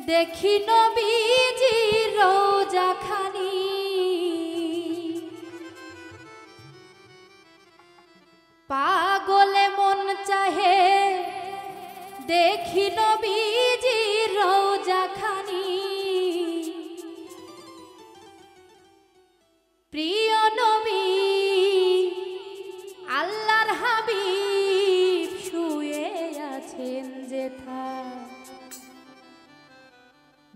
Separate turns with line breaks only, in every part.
দেখি নবীজির রওজাখানি পাগলে মন চাহে দেখি নবীজির রওজাখানি প্রিয় নবী আল্লাহর হাবিব শুয়ে আছেন যেথা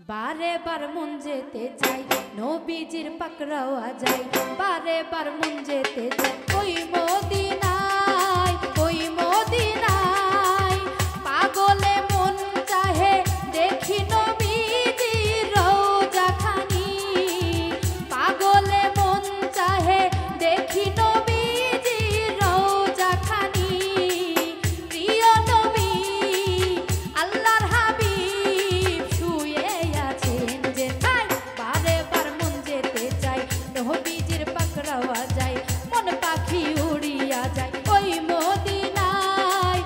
বারে বার মন যেতে চাই নবীজির পাকড়াওয়া যায় বারে বার মন যেতে চাই ওই মদিনায় পাগলে মন চাহে দেখি নবীজির রওজাখানি পাগলে মন চাহে দেখি নবীজির রওজাখানি প্রিয় নবী আল্লাহর হাবিব শুয়ে আছেন যেথায় বারে বার মন যেতে চাই নবীজির পাকড়াওয়া যায় মন পাখি উড়িয়া যায় ওই মদিনায়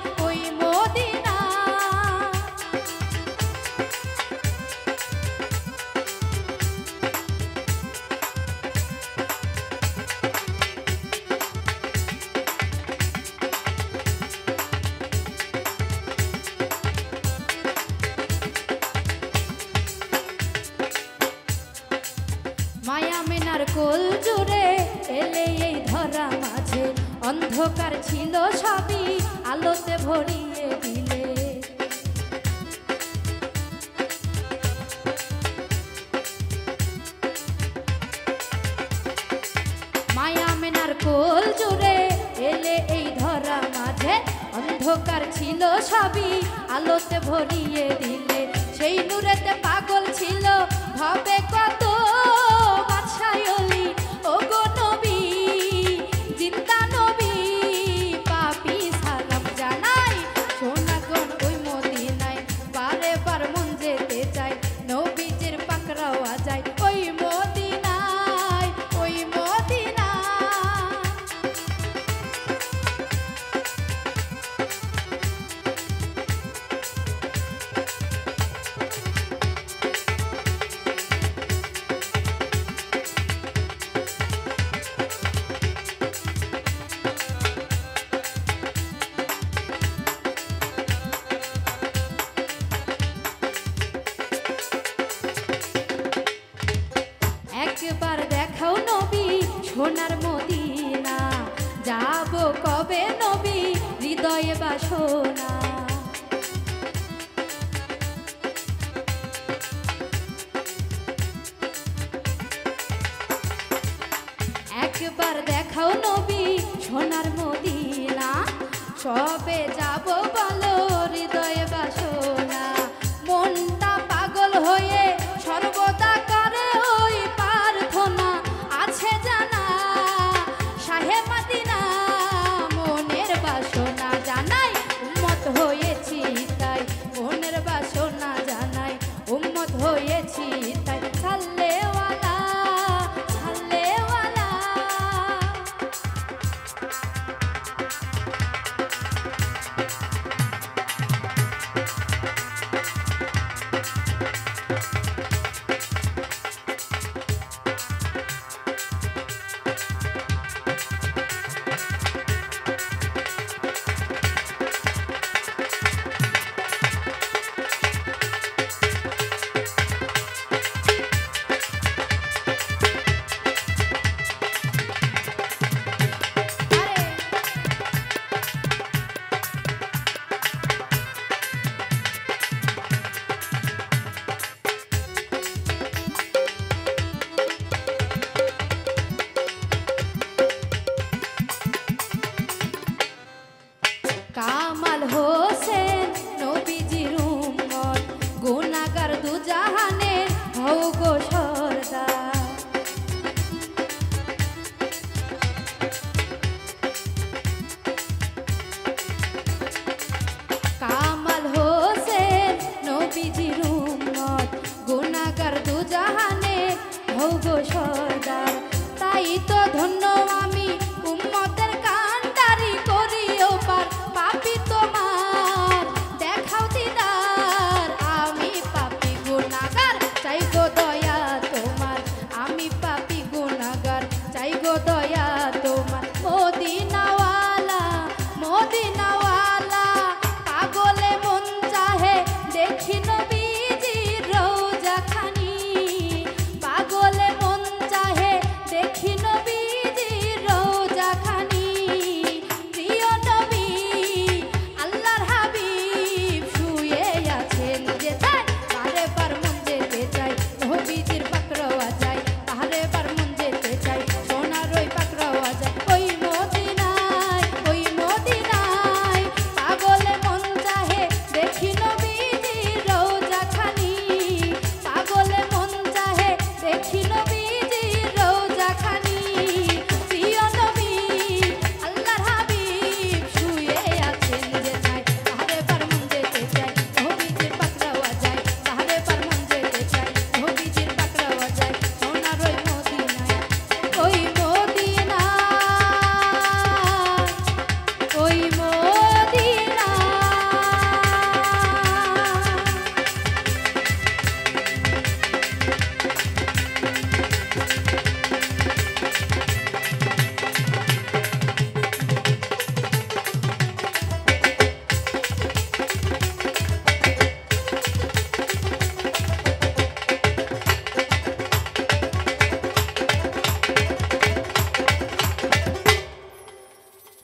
মায়া মেনার কোল জুড়ে এলে এই ধরা মাঝে অন্ধকার ছিল সবই আলোতে ভরিয়ে দিলে মায়া মেনার কোল জুড়ে এলে এই ধরা মাঝে অন্ধকার ছিল সবই আলোতে ভরিয়ে দিলে সেই নূরেতে পাগল ছিল ভাবে কত বাদশায়লি ও গো নবী জিন্দা নবী পাপি সালাম জানাই সোনাগণ ওই মদিনায় বারে বার মন যেতে চাই নবীজির পাকড়াওয়া যায় ওই মদিনায় একবার দেখাও নবী সোনার মদিনা যাব কবে নবী হৃদয়ে বাসনা একবার দেখাও নবী সোনার মদিনা সবে যাব বলো হৃদয়ে বাসনা মনটা পাগল হয়ে সর্বদা করে ওই প্রার্থনা আছে জানা শাহে মদিনা মনের বাসনা জানাই উম্মত হয়েছি তাই মনের বাসনা জানাই উম্মত হয়েছি তাই সাল্লেওয়ালা কামাল হোসেন নবীজির উম্মত গুনাহগার দুজাহানের হও গো